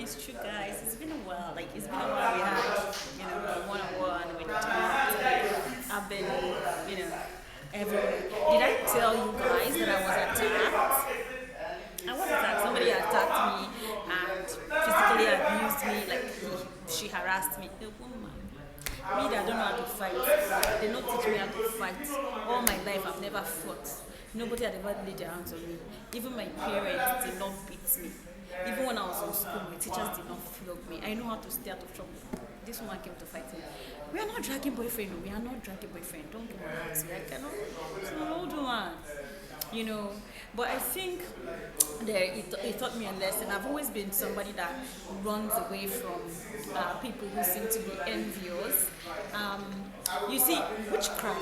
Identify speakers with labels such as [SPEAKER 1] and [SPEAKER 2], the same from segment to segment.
[SPEAKER 1] missed you guys. It's been a while. Like it's been a while we had, a one-on-one. We talked. I've been, everywhere. Did I tell you guys that I was attacked? I was attacked. Somebody attacked me and physically abused me. Like she harassed me. A woman. Me that I don't know how to fight. They don't teach me how to fight. All my life I've never fought. Nobody had ever laid their hands on me. Even my parents did not beat me. Even when I was in school, my teachers did not flog me. I know how to stay out of trouble. This woman came to fight me. We are not dragging boyfriend. No. We are not dragging boyfriend. Don't give me that. I cannot. It's an old woman. But I think it taught me a lesson. I've always been somebody that runs away from people who seem to be envious. You see, witchcraft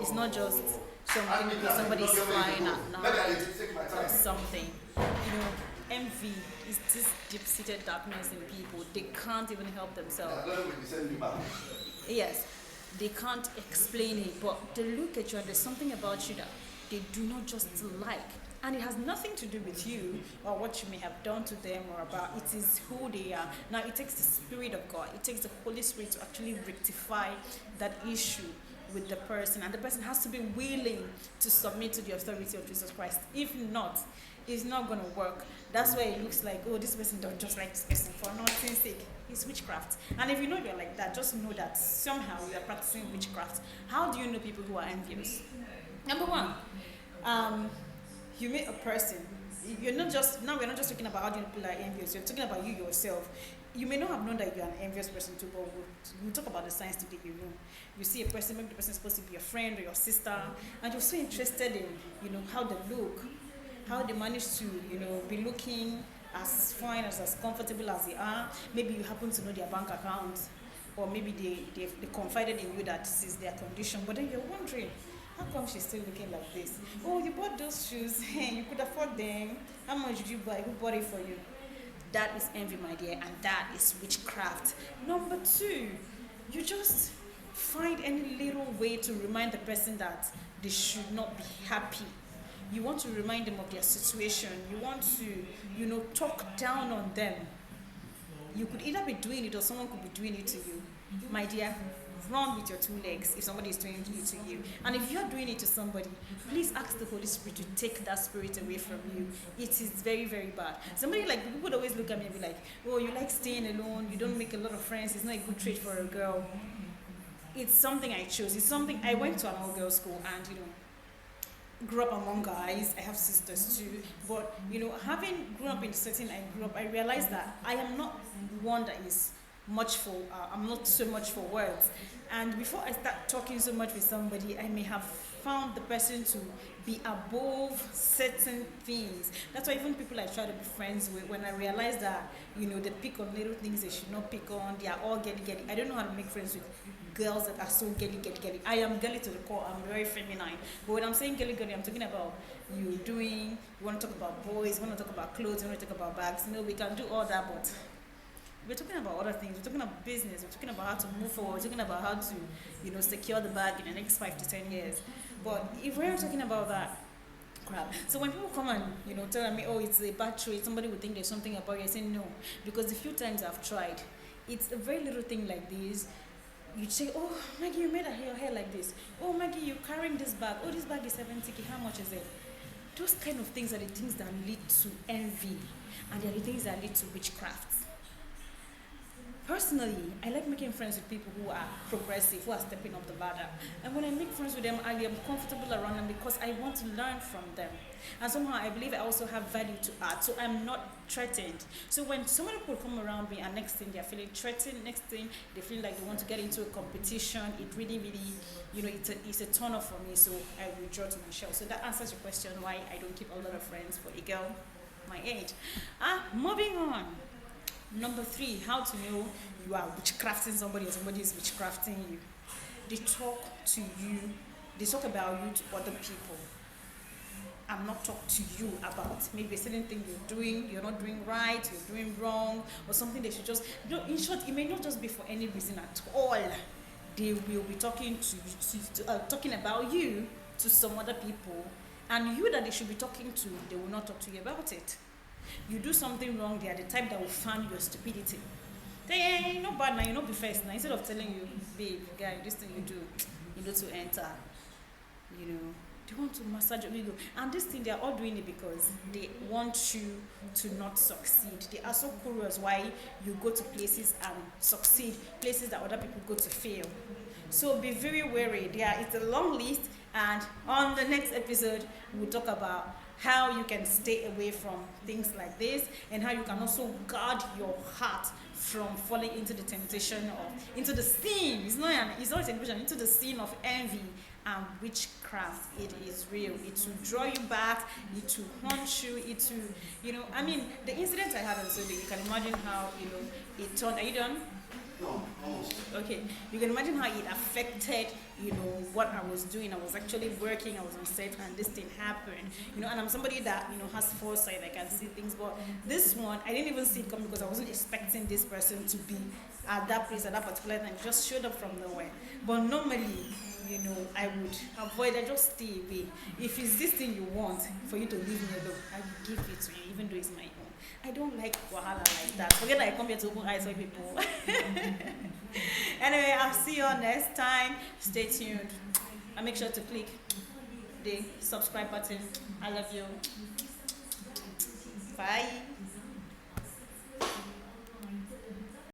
[SPEAKER 1] is not just something because somebody's flying at night or something. Envy is this deep-seated darkness in people. They can't even help themselves. Yes, they can't explain it, but they look at you and there's something about you that they do not just like. And it has nothing to do with you or what you may have done to them or about. It is who they are. Now, it takes the Spirit of God. It takes the Holy Spirit to actually rectify that issue with the person. And the person has to be willing to submit to the authority of Jesus Christ. If not, it's not going to work. That's why it looks like, oh, this person don't just like this person for nothing's sake. It's witchcraft. And if you know you're like that, just know that somehow you are practicing witchcraft. How do you know people who are envious? Number one, you meet a person. We're not just talking about how do you know people are envious. You're talking about you yourself. You may not have known that you're an envious person too, but we'll talk about the signs today. You see a person, maybe the person is supposed to be your friend or your sister, and you're so interested in, how they look, how they manage to, be looking as fine, as comfortable as they are. Maybe you happen to know their bank account, or maybe they confided in you that this is their condition, but then you're wondering, how come she's still looking like this? Oh, you bought those shoes. Hey, you could afford them. How much did you buy? Who bought it for you? That is envy, my dear, and that is witchcraft. Number two, you just find any little way to remind the person that they should not be happy. You want to remind them of their situation. You want to, talk down on them. You could either be doing it or someone could be doing it to you. My dear, run with your two legs if somebody is doing it to you. And if you're doing it to somebody, please ask the Holy Spirit to take that spirit away from you. It is very, very bad. People would always look at me and be like, oh, you like staying alone, you don't make a lot of friends, it's not a good trait for a girl. It's something I chose. It's something I went to an all-girls school and, grew up among guys. I have sisters too. But, having grown up in the setting I grew up, I realized that I am not one that is I'm not so much for words. And before I start talking so much with somebody, I may have found the person to be above certain things. That's why even people I try to be friends with, when I realize that, they pick on little things they should not pick on, they are all girly. I don't know how to make friends with girls that are so girly. I am girly to the core, I'm very feminine. But when I'm saying girly, I'm talking about you want to talk about boys, you want to talk about clothes, you want to talk about bags. We can do all that, but we're talking about other things. We're talking about business. We're talking about how to move forward. We're talking about how to, secure the bag in the next 5 to 10 years. But if we're talking about that crap, so when people come and, tell me, oh, it's a bad trait, somebody would think there's something about you. I say no, because the few times I've tried, it's a very little thing like this. You say, oh, Maggie, you made your hair like this. Oh, Maggie, you're carrying this bag. Oh, this bag is 70K. How much is it? Those kind of things are the things that lead to envy, and they're the things that lead to witchcraft. Personally, I like making friends with people who are progressive, who are stepping up the ladder. And when I make friends with them, I am comfortable around them because I want to learn from them. And somehow I believe I also have value to add, so I'm not threatened. So when so many people come around me and next thing they're feeling threatened, next thing they feel like they want to get into a competition, it really, really, it's a turn off for me, so I withdraw to my shell. So that answers your question why I don't keep a lot of friends for a girl my age. Moving on. Number 3, how to know you are witchcrafting somebody or somebody is witchcrafting you. They talk to you, they talk about you to other people. I'm not talking to you about maybe a certain thing you're not doing right, you're doing wrong, or something they should just, in short, it may not just be for any reason at all. They will be talking talking about you to some other people, and you that they should be talking to, they will not talk to you about it. You do something wrong, they are the type that will fan your stupidity. Hey, you're not bad now, you're not be first now. Instead of telling you, babe, guy, this thing you do, you need to enter. You know, they want to massage your ego. And this thing, they are all doing it because they want you to not succeed. They are so curious why you go to places and succeed, places that other people go to fail. So be very wary. It's a long list, and on the next episode, we'll talk about how you can stay away from things like this, and how you can also guard your heart from falling into the temptation of, into the sin. It's not a temptation, into the sin of envy and witchcraft. It is real. It will draw you back. It will haunt you. It will, I mean, the incident I had on Sunday, you can imagine how, it turned. Are you done?
[SPEAKER 2] No, almost.
[SPEAKER 1] Okay, you can imagine how it affected, what I was doing. I was actually working, I was on set, and this thing happened. And I'm somebody that, has foresight, I can see things, but this one, I didn't even see it coming because I wasn't expecting this person to be at that place at that particular time. It just showed up from nowhere. But normally, I would avoid, I just stay away. If it's this thing you want, for you to leave me alone, I will give it to you, even though it's my own. I don't like wahala like that. Forget that I come here to open eyes on people. Anyway, I'll see you all next time. Stay tuned. And make sure to click the subscribe button. I love you. Bye.